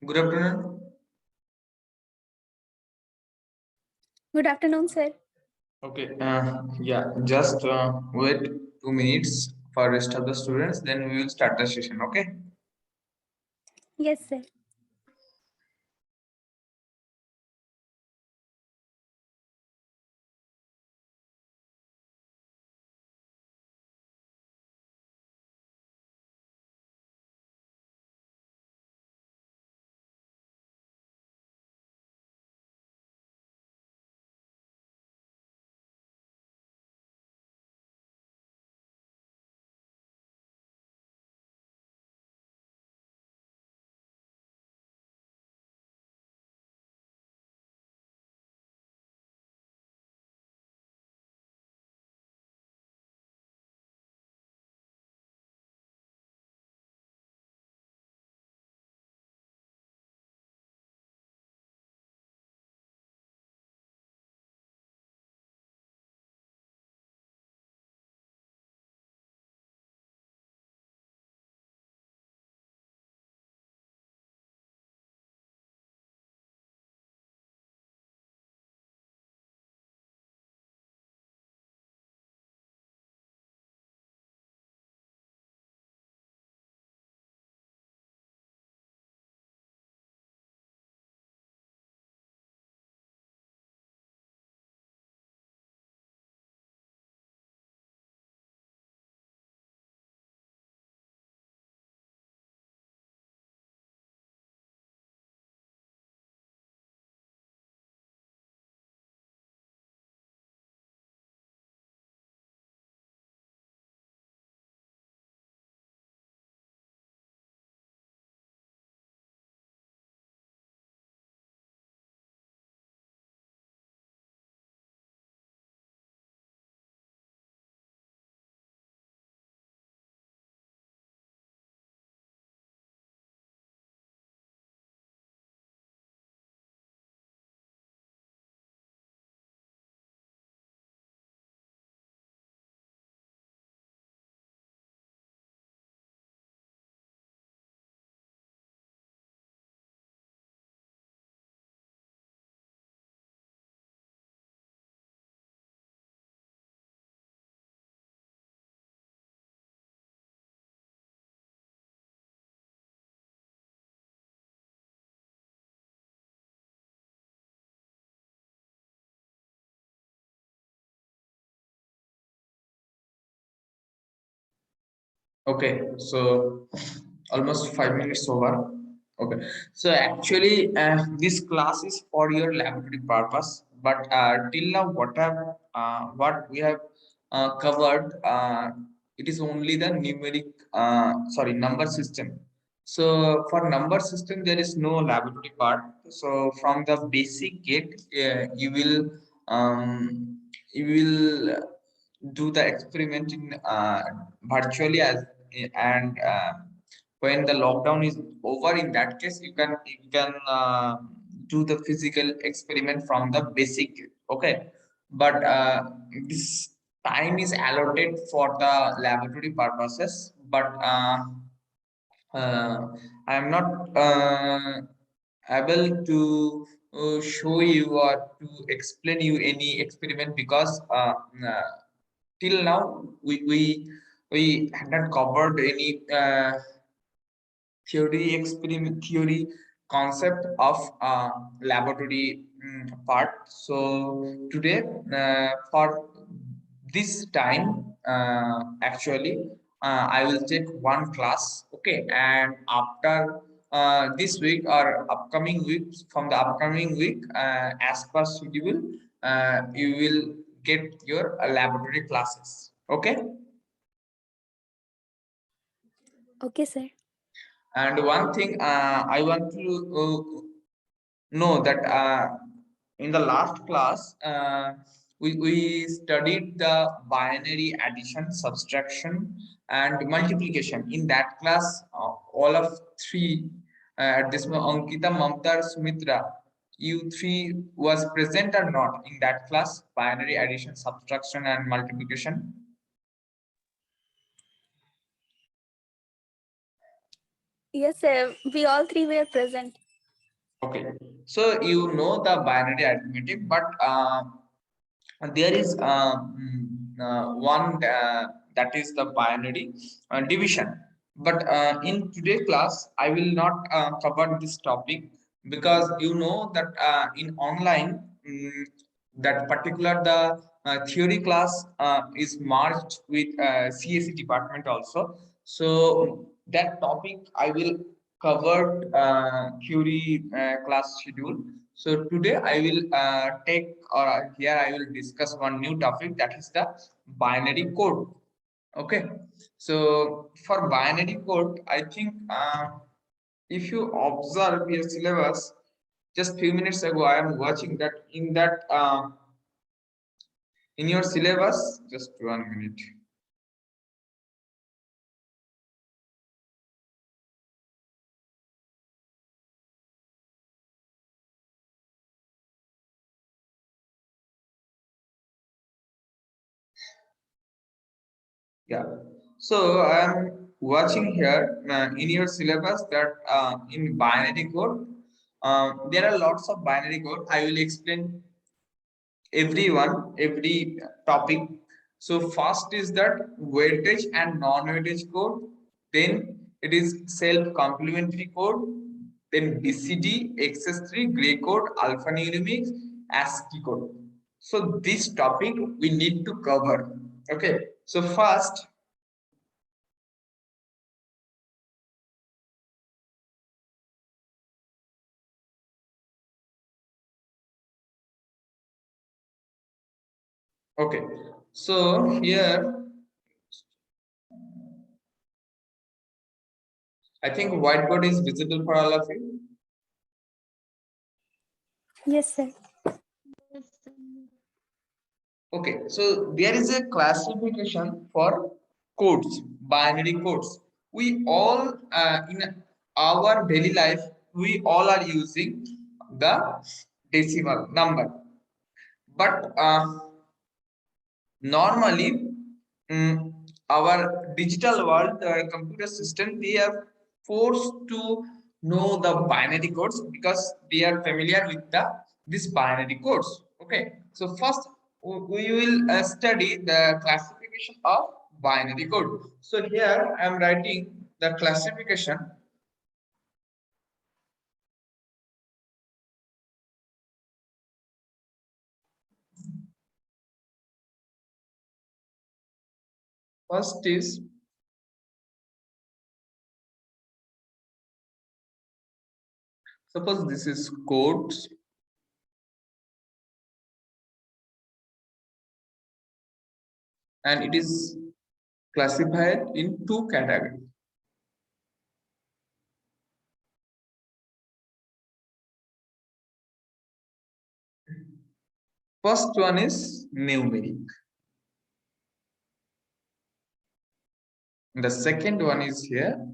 Good afternoon. Good afternoon, sir. Okay, yeah, just wait 2 minutes for rest of the students, then we will start the session. Okay. Yes, sir. Okay, so almost 5 minutes over. Okay, so actually, this class is for your laboratory purpose, but till now, what we have covered, it is only the number system. So for number system, there is no laboratory part. So from the basic gate, you will do the experiment in virtually as and when the lockdown is over, in that case you can do the physical experiment from the basic. Okay, but this time is allotted for the laboratory purposes, but uh, I am not able to show you or to explain you any experiment because till now we had not covered any theory concept of laboratory part. So today, for this time, actually, I will take one class. Okay, and after this week or upcoming weeks, from the upcoming week, as per schedule, you will get your laboratory classes. Okay. Okay, sir. And one thing I want to know that in the last class, we studied the binary addition, subtraction, and multiplication. In that class, all of three, at this moment, Ankita, Mamta, Sumitra, you three was present or not in that class? Binary addition, subtraction, and multiplication. Yes, sir. We all three were present. Okay, so you know the binary arithmetic, but there is one that is the binary division. But in today's class, I will not cover this topic because you know that in online that particular the theory class is merged with CSE department also. So that topic I will cover theory class schedule. So today I will take or here I will discuss one new topic, that is the binary code. Okay, so for binary code, I think if you observe your syllabus, just few minutes ago I am watching that in your syllabus. Just 1 minute. Yeah. So I am watching here in your syllabus that in binary code, there are lots of binary code. I will explain every topic. So first is that weightage and non-weightage code. Then it is self-complementary code. Then BCD, XS3, gray code, alphanumeric, ASCII code. So this topic we need to cover. Okay. So first, okay. So here, I think whiteboard is visible for all of you. Yes, sir. Okay, so there is a classification for codes, binary codes. We all, in our daily life, we all are using the decimal number. But normally, our digital world, computer system, they are forced to know the binary codes because they are familiar with the this binary codes. Okay, so first we will study the classification of binary code. So here I am writing the classification. First is, suppose this is codes, and it is classified in two categories. First one is numeric. The second one is here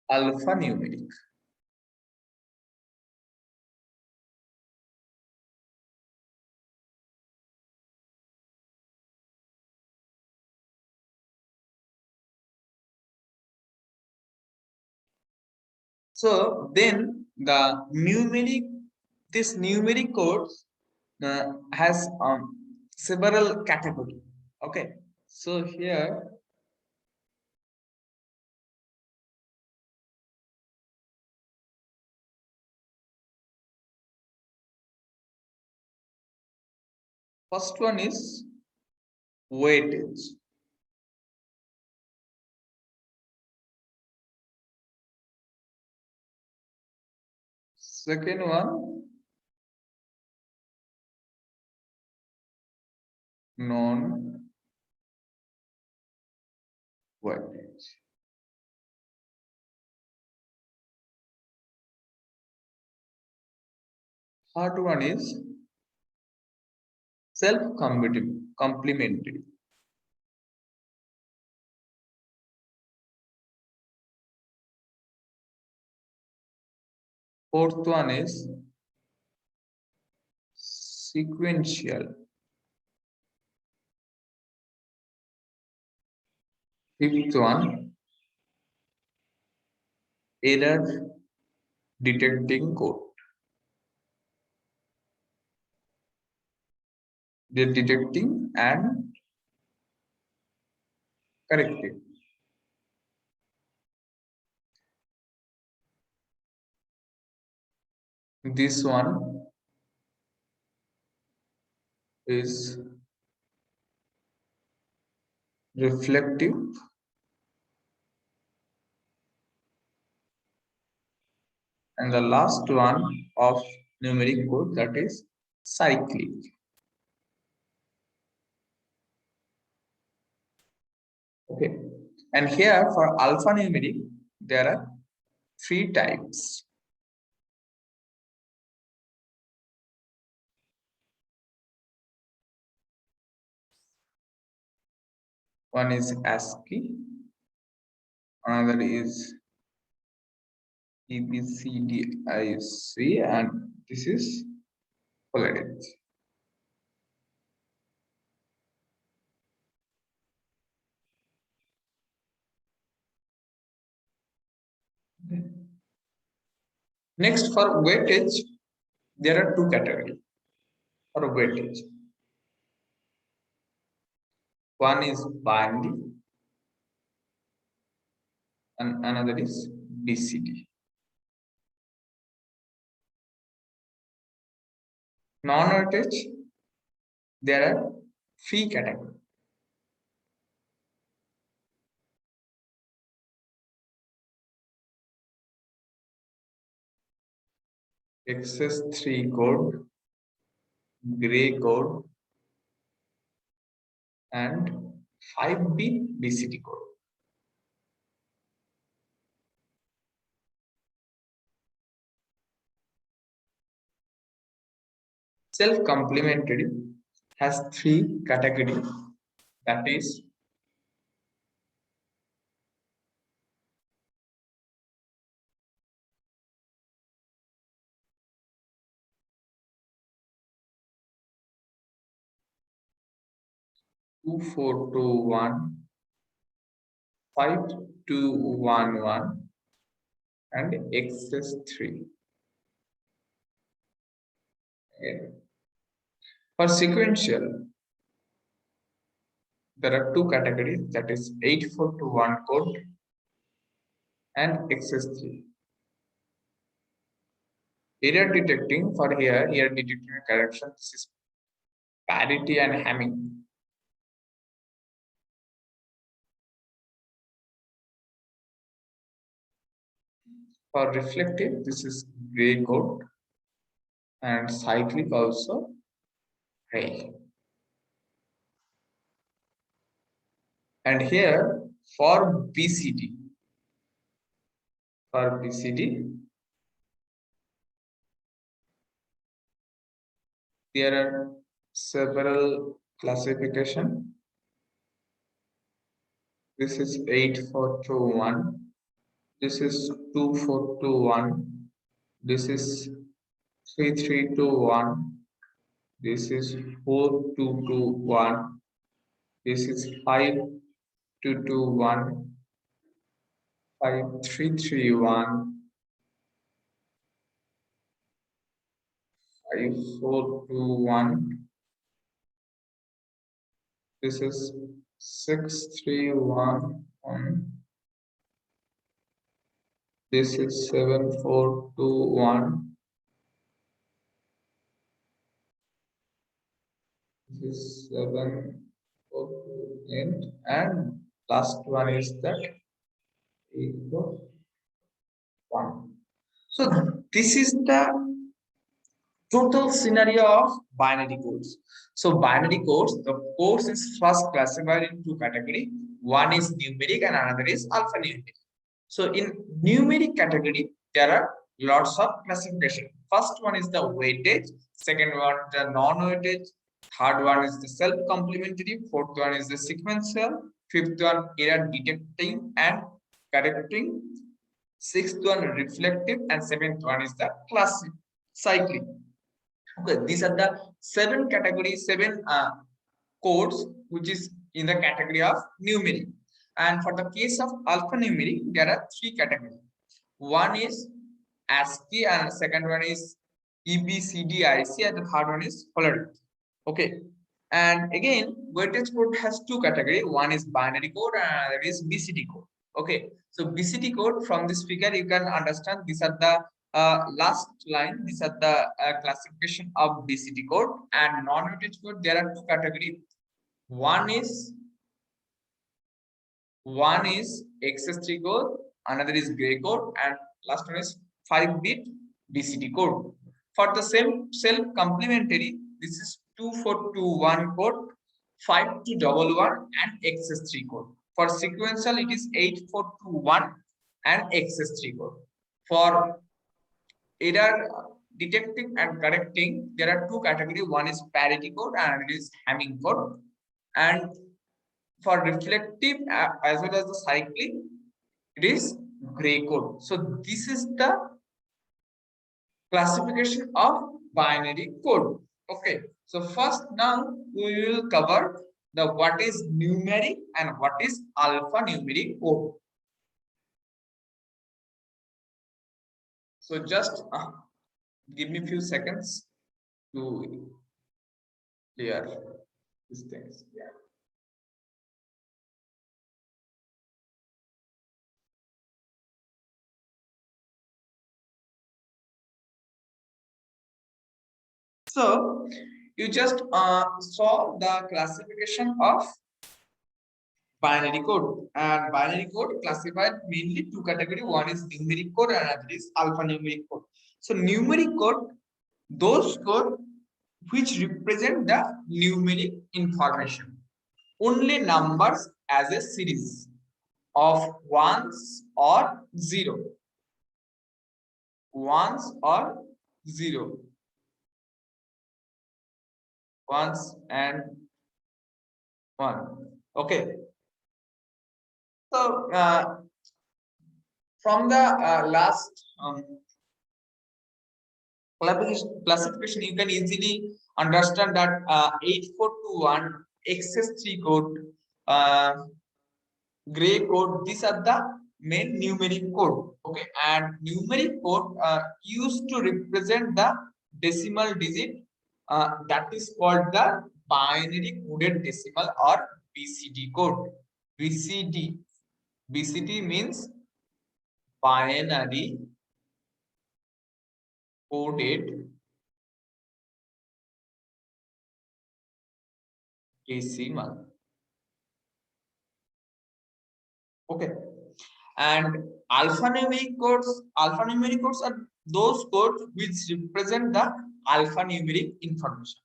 alphanumeric. So then the this numeric codes has several categories. Okay, so here first one is weightage. Second one, non-weightage. Third one is self-complementary. Fourth one is sequential. Fifth one, error detecting code. They're detecting and correcting. This one is reflective, and the last one of numeric code, that is cyclic. Okay, and here for alphanumeric there are three types. One is ASCII, another is EBCDIC, and this is Polaris. Next, for weightage, there are two categories for weightage. One is binary and another is BCD. Non-weightage, there are three categories. XS3 code, gray code, and 5-bit BCD code. Self-complementary has three categories, that is two four two one, 5211, and XS3. Okay. For sequential, there are two categories, that is 8421 code and XS3. Error detecting, for here, error detecting correction, this is parity and Hamming. For reflective, this is gray code, and cyclic also gray. And here for BCD, there are several classification. This is 8421. This is 2421. This is 3321. This is 4221. This is 5221. 5331. 5421. This is 6311. This is 7421. This is 7428. And last one is that 841. So this is the total scenario of binary codes. So binary codes, the codes is first classified in two categories. One is numeric and another is alphanumeric. So in numeric category, there are lots of classification. First one is the weightage, second one the non-weightage, third one is the self-complementary, fourth one is the sequential, fifth one error detecting and correcting, sixth one reflective, and seventh one is the classic cyclic. Okay, these are the seven categories, seven codes which is in the category of numeric. And for the case of alphanumeric, there are three categories. One is ASCII, and second one is EBCDIC, and the third one is Holaric. Okay. And again, weightage code has two categories. One is binary code and another is BCD code. Okay. So BCD code, from this figure, you can understand these are the last line. These are the classification of BCD code. And non-weightage code, there are two categories. One is XS3 code, another is gray code, and last one is 5-bit BCD code. For the same self-complementary, this is 2421 code, 5211, and XS3 code. For sequential, it is 8421 and XS3 code. For error detecting and correcting, there are two categories. One is parity code and it is Hamming code. And for reflective as well as the cyclic, it is gray code. So this is the classification of binary code. Okay, so first now we will cover the what is numeric and what is alphanumeric code. So just give me a few seconds to clear these things. Yeah. So you just saw the classification of binary code, and binary code classified mainly two categories. One is numeric code and another is alphanumeric code. So numeric code, those code which represent the numeric information, only numbers as a series of ones or zero, ones or zero, ones and one. Okay. So from the last classification, you can easily understand that 8421 XS3 code, gray code, these are the main numeric code. Okay, and numeric code used to represent the decimal digit, that is called the binary coded decimal or BCD code. BCD means binary coded decimal. Okay, and alphanumeric codes are those codes which represent the alphanumeric information.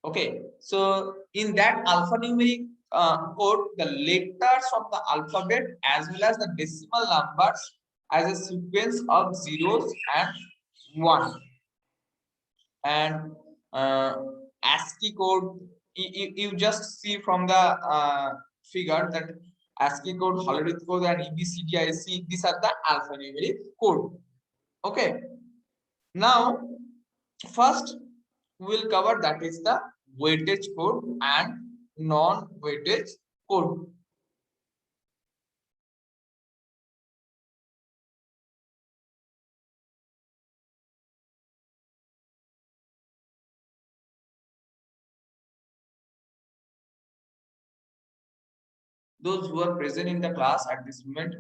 Okay, so in that alphanumeric code, the letters of the alphabet as well as the decimal numbers as a sequence of zeros and one. And ASCII code, you just see from the figure that ASCII code, Holaric code, and EBCDIC, these are the alphanumeric code. Okay, now first we'll cover that is the weightage code and non-weightage code. Those who are present in the class at this moment,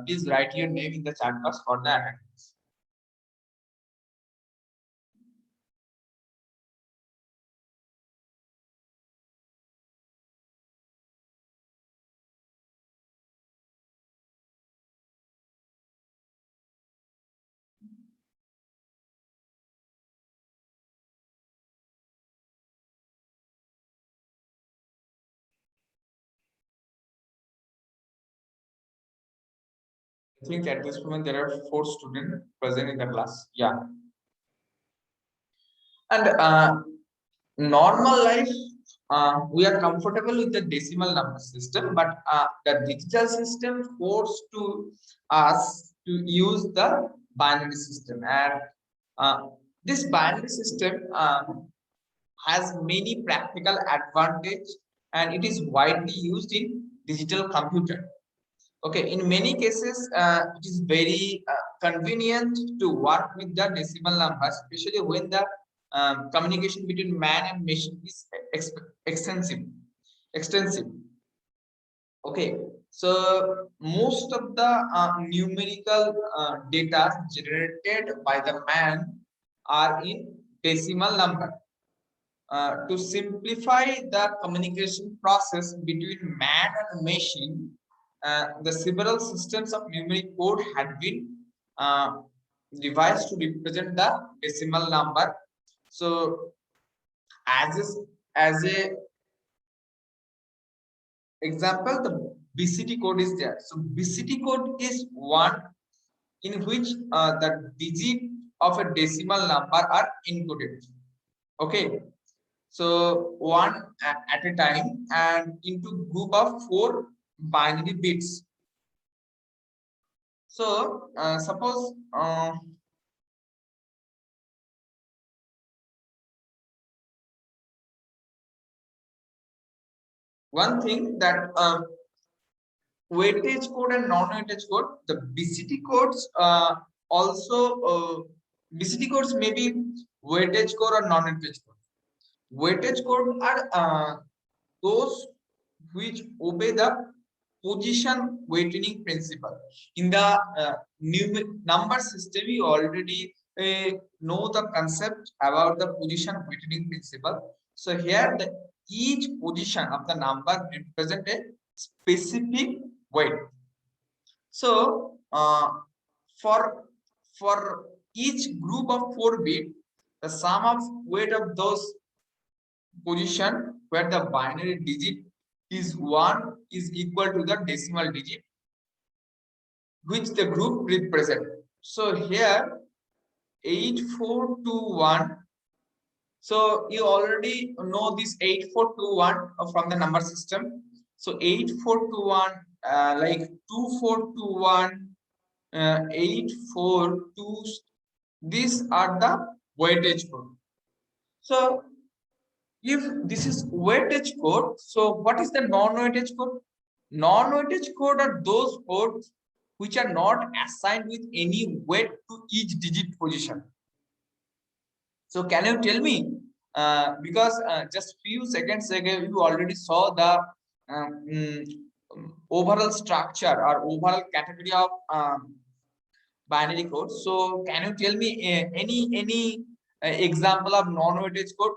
please write your name in the chat box for the attendance. I think at this moment there are 4 students present in the class. Yeah. And normal life, we are comfortable with the decimal number system, but the digital system forced to us to use the binary system, and this binary system has many practical advantage, and it is widely used in digital computer. Okay, in many cases, it is very convenient to work with the decimal numbers, especially when the communication between man and machine is extensive. Extensive. Okay, so most of the numerical data generated by the man are in decimal number. To simplify the communication process between man and machine, the several systems of numeric code had been uh, devised to represent the decimal number. So, as a example, the BCD code is there. So, BCD code is one in which the digit of a decimal number are encoded. Okay, so one at a time and into group of 4 binary bits. So suppose one thing that weightage code and non-weightage code, the BCD codes also BCD codes may be weightage code or non-weightage code. Weightage code are those which obey the position weighting principle. In the number system, you already know the concept about the position weighting principle. So here, each position of the number represent a specific weight. So for each group of 4 bit, the sum of weight of those position where the binary digit is 1 is equal to the decimal digit which the group represent. So here 8421. So you already know this 8421 from the number system. So 8421 like 2421 842, these are the weightage code. So if this is weightage code, so what is the non-weightage code? Non-weightage code are those codes which are not assigned with any weight to each digit position. So can you tell me? Because just few seconds ago you already saw the overall structure or overall category of binary code. So can you tell me any example of non-weightage code?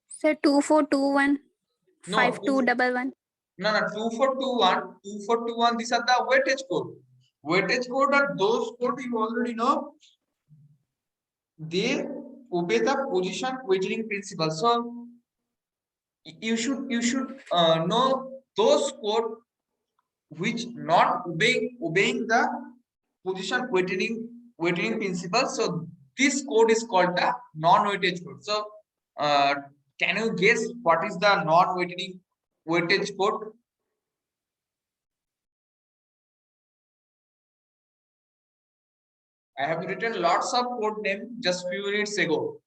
Sir, 2421 No, 5211. no, 2421, 2421, these are the weightage code. Weightage code are those code you already know. They obey the position weighting principle. So you should know those code which not obeying the position weighting principle. So this code is called the non-weightage code. So can you guess what is the non-weighting weightage code? I have written lots of code name just few minutes ago.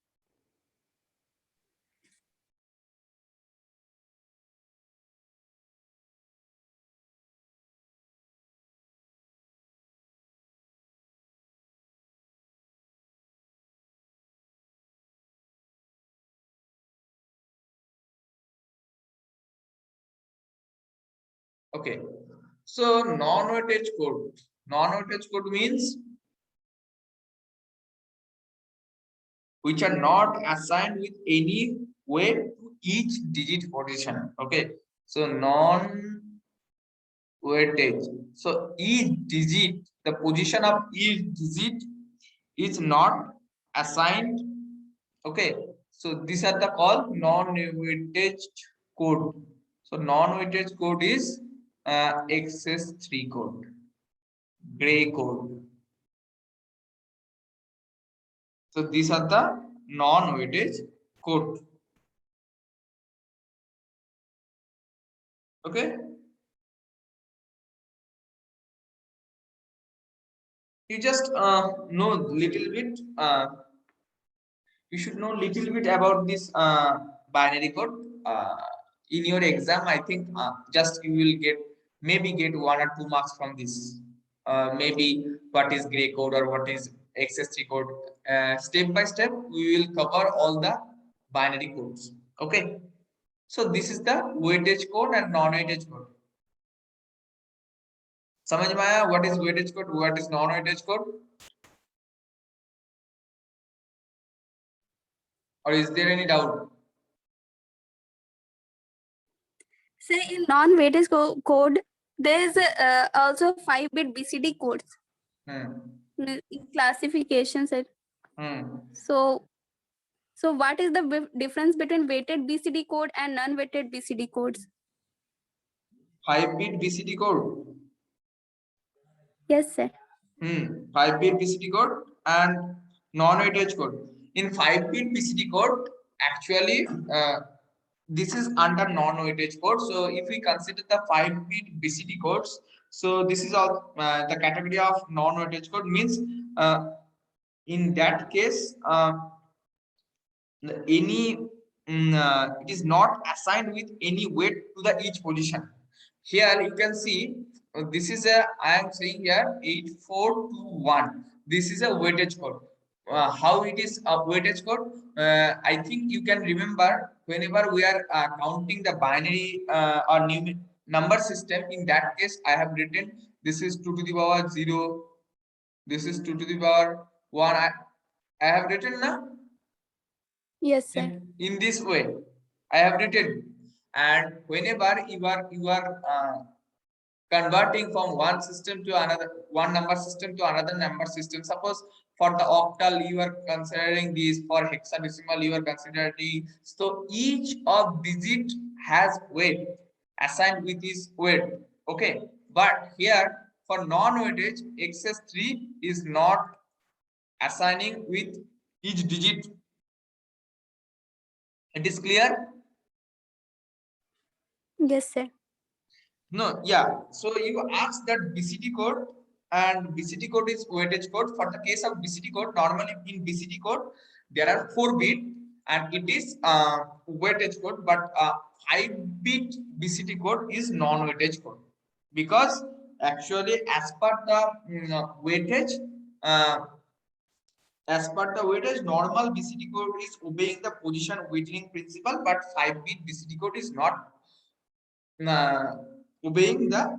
Okay, so non-weightage code. Non-weightage code means which are not assigned with any weight to each digit position. Okay, so non-weightage. So each digit, the position of each digit is not assigned. Okay, so these are the called non-weightage code. So non-weightage code is XS3 code, gray code. So these are the non-weightage code. Okay. You just know little bit. You should know little bit about this binary code in your exam. I think just you will get maybe get 1 or 2 marks from this. Maybe what is gray code or what is XS3 code. Step by step, we will cover all the binary codes. Okay. So this is the weightage code and non-weightage code. समझ में आया what is weightage code, what is non-weightage code? Or is there any doubt? Say in non-weightage code, there is also 5-bit BCD codes in classification set. So what is the difference between weighted BCD code and non-weighted BCD codes? 5-bit BCD code. Yes, sir. 5-bit BCD code and non-weightage code. In 5-bit BCD code, actually, this is under non-weightage code. So if we consider the 5-bit BCD codes, so this is all the category of non-weightage code means in that case, it is not assigned with any weight to the each position. Here you can see this is a I am saying here 8421. This is a weightage code. How it is a weightage code? I think you can remember whenever we are counting the binary or number system. In that case, I have written this is 2 to the power 0. This is 2 to the power 1. I have written now. Yes, sir. In this way, I have written, and whenever you are converting from one system to another, one number system to another number system. Suppose for the octal you are considering this, for hexadecimal you are considering. So each of digit has weight assigned with its weight. Okay, but here for non-weightage, XS3 is not assigning with each digit. It is clear? Yes, sir. No, yeah. So you ask that BCD code, and BCD code is weightage code. For the case of BCD code, normally in BCD code there are 4-bit and it is weightage code, but 5-bit BCD code is non-weightage code, because actually as per the weightage, normal BCD code is obeying the position weighting principle, but 5-bit BCD code is not obeying the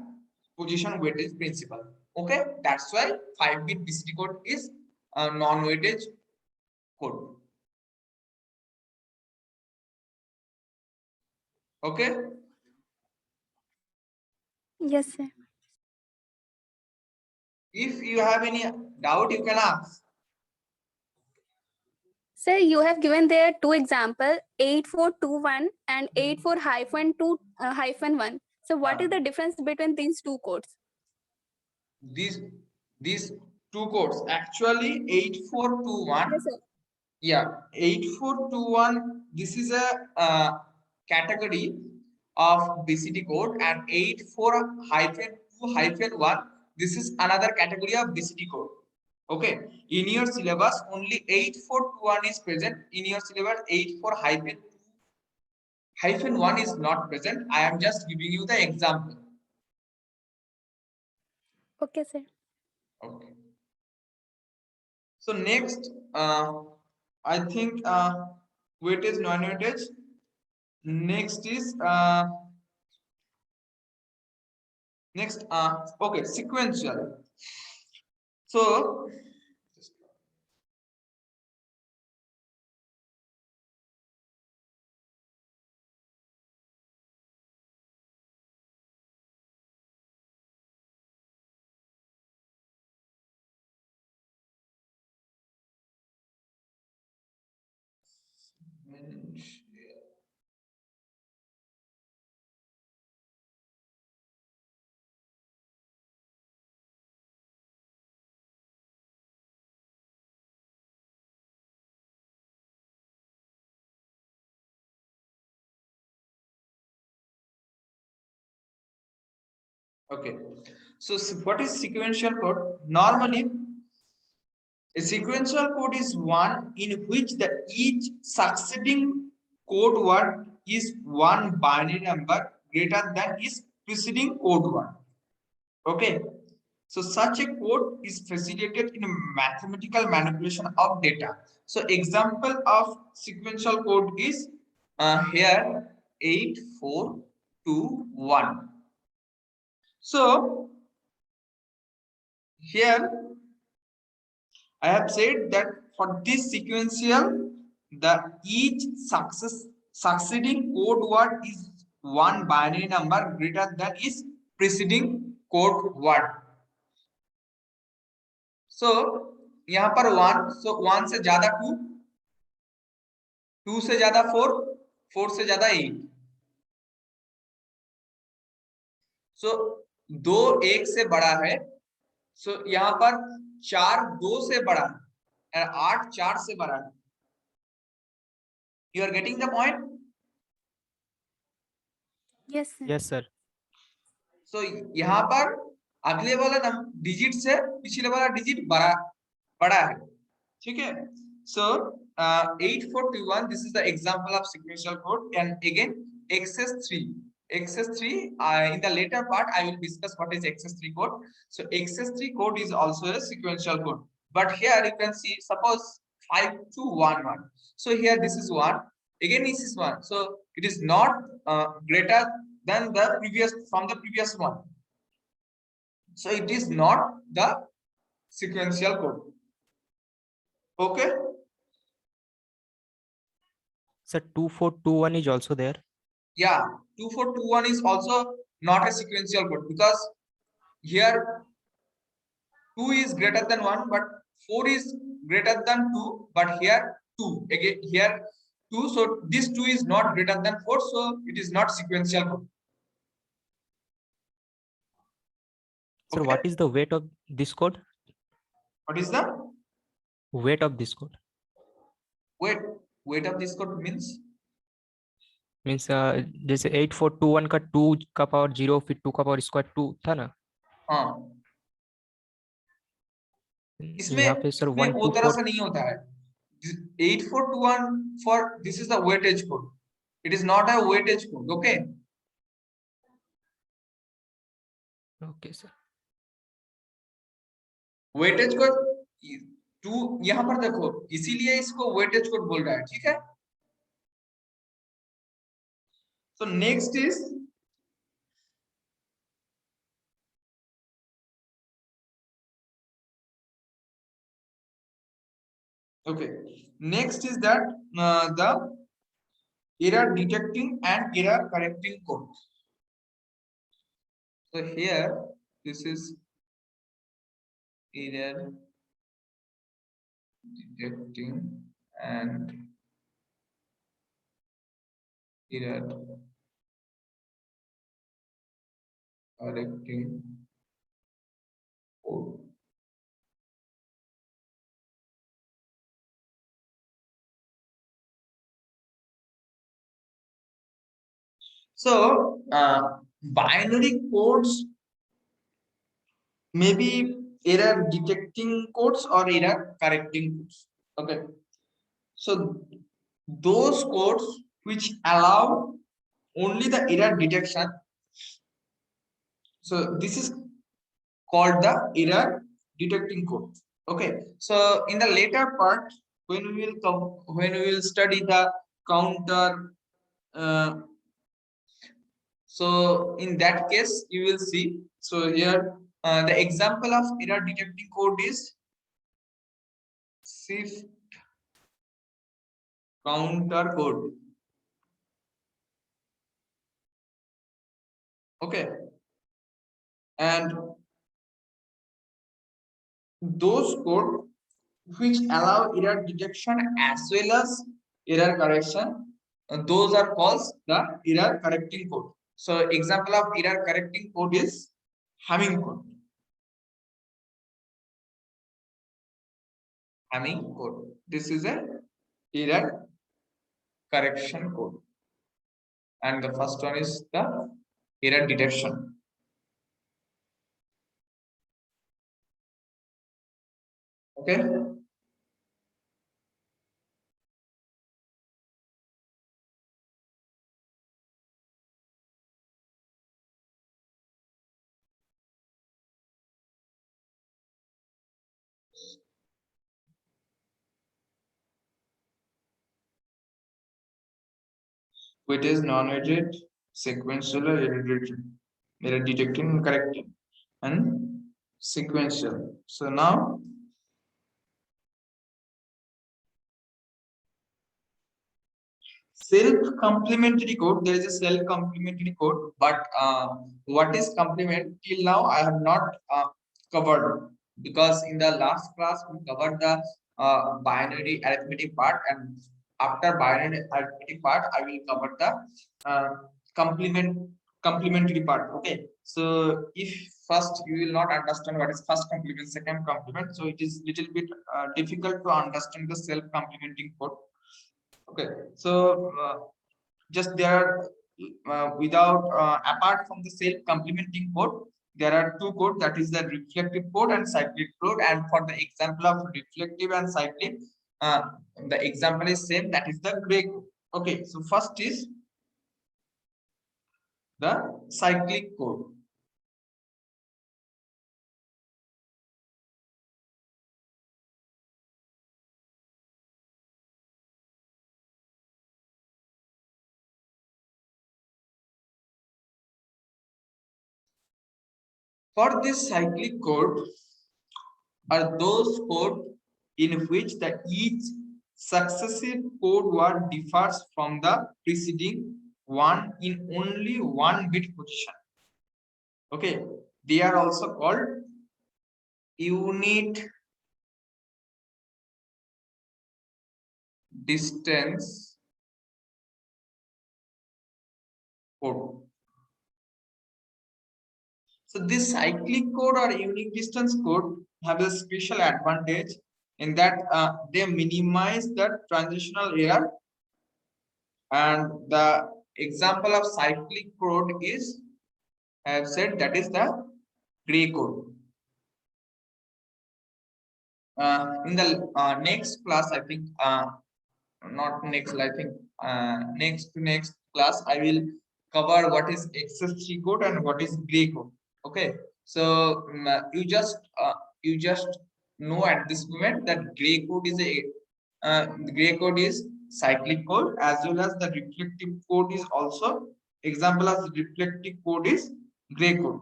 position weightage principle. Okay, that's why 5-bit BCD code is a non-weightage code. Okay. Yes, sir. If you have any doubt, you can ask. Sir, you have given there two examples, 8421 and 84-2-1. So what is the difference between these two codes? These two codes actually 8421. Yes, sir. Yeah, 8421. This is a category of BCD code, and 84-2-1. This is another category of BCD code. Okay, in your syllabus only 8421 is present. In your syllabus 84-2-1 is not present. I am just giving you the example. Okay, sir. Okay. So next, I think weightage, non-weightage. Next is okay, sequential. So okay, so what is sequential code? Normally, a sequential code is one in which the each succeeding code word is one binary number greater than its preceding code word. Okay. So such a code is facilitated in a mathematical manipulation of data. So example of sequential code is here 8421. So here I have said that for this sequential, the each succeeding code word is one binary number greater than its preceding code word. So यहाँ पर 1, so 1 से ज्यादा 2, 2 से ज्यादा 4, 4 से ज्यादा 8. So 2 1 से बड़ा है. So यहाँ पर 4 2 से बड़ा है और 8 4 से बड़ा है. You are getting the point? Yes, sir. Yes, sir. So यहाँ पर अगले वाला डिजिट से पिछले वाला डिजिट बड़ा है. ठीक है. So 8421, this is the example of sequential code. And again XS3 in the later part I will discuss what is XS3 code. So XS3 code is also a sequential code, but here you can see suppose 5211. So here this is 1, again this is 1, so it is not greater than the previous one, so it is not the sequential code. Okay. Sir, 2421 is also there. Yeah, 2421 is also not a sequential code because here 2 is greater than 1, but 4 is greater than 2, but here 2, again here 2, so this 2 is not greater than 4, so it is not sequential code. Sir, Okay. what is the weight of this code? What is the Weight of this code? weight of this code means? Means जैसे 8421 का 2 का power 0 फिर 2 का power square 2 था ना. हाँ. इसमें यहाँ पे सर वो तरह 124 से नहीं होता है. 8421 for this is the weightage code. It is not a weightage code. Okay. Okay sir. Weightage code 2 यहाँ पर देखो, इसीलिए इसको वेटेज कोड बोल रहा है. ठीक है. So next is okay. Next is that the error detecting and error correcting code. So here this is error detecting and error correcting code. So binary codes may be error detecting codes or error correcting codes. Okay. So those codes which allow only the error detection, so this is called the error detecting code. Okay. So in the later part, when we will study the counter, so in that case you will see. So here the example of error detecting code is shift counter code. Okay. And those code which allow error detection as well as error correction, those are called the error correcting code. So example of error correcting code is Hamming code. Hamming code. This is a error correction code. And the first one is the error detection. Okay. weighted, non-weighted, sequential, or hereditary. Error detecting and correcting, and sequential. So now self-complementary code, there is a self-complementary code, but what is complement till now I have not covered, because in the last class we covered the binary arithmetic part, and after binary arithmetic part I will cover the uh, complementary part. Okay, so if first you will not understand what is first complement, second complement, so it is little bit difficult to understand the self-complementing code. Okay, so just there are without apart from the self-complementing code, there are two code, that is the reflective code and cyclic code. And for the example of reflective and cyclic, uh, the example is same, that is the gray code. Okay, so first is the cyclic code. For this cyclic code are those code in which the each successive code word differs from the preceding one in only one bit position. Okay, they are also called unit distance code. So this cyclic code or unique distance code have a special advantage in that they minimize the transitional error. And the example of cyclic code is, I have said, that is the gray code. In the next class, I think not next, I think next to next class, I will cover what is XS3 code and what is gray code. Okay, so you just know at this moment that gray code is a gray code is cyclic code, as well as the reflective code is also example of reflective code is gray code.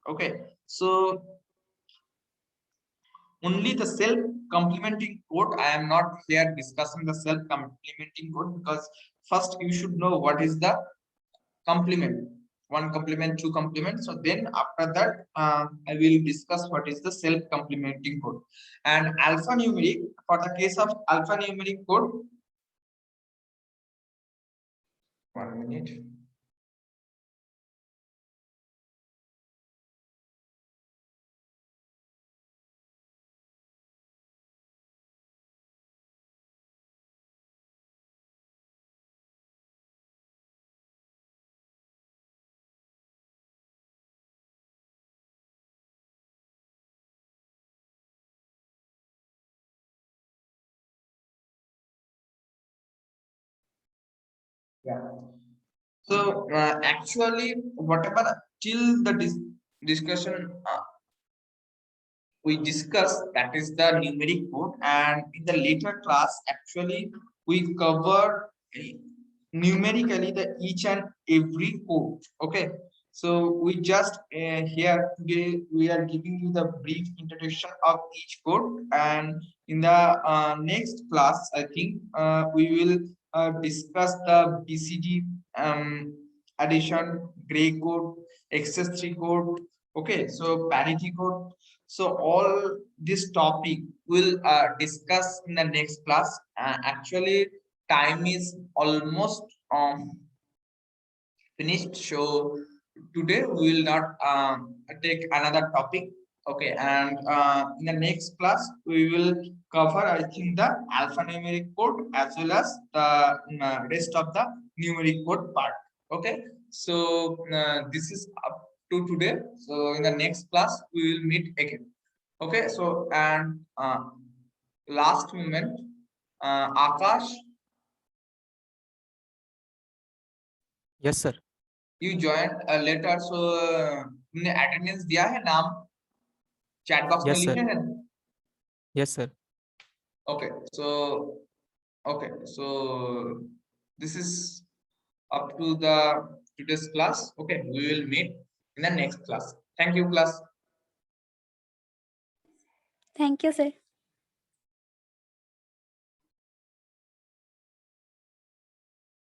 Okay, so only the self-complementing code, I am not here discussing the self-complementing code, because first you should know what is the complement, one complement, two complement. So then after that I will discuss what is the self-complementing code. And alphanumeric, for the case of alphanumeric code, 1 minute. Yeah. So actually, whatever till the discussion we discussed, that is the numeric code, and in the later class actually we cover numerically the each and every code. Okay, so we just here today we are giving you the brief introduction of each code, and in the next class I think we will discuss the BCD addition, gray code, XS3 code. Okay, so parity code. So all this topic will discuss in the next class. Actually, time is almost finished. So today we will not take another topic. Okay, and in the next class we will cover, I think, the alphanumeric code as well as the rest of the numeric code part. Okay, so this is up to today. So in the next class we will meet again. Okay, so and last moment, Akash, Yes, sir. you joined later, so तुमने attendance दिया है, नाम chat box में Yes, sir. लिखे हैं? Yes, sir. Okay, so this is up to the today's class. Okay, we will meet in the next class. Thank you, class. Thank you, sir.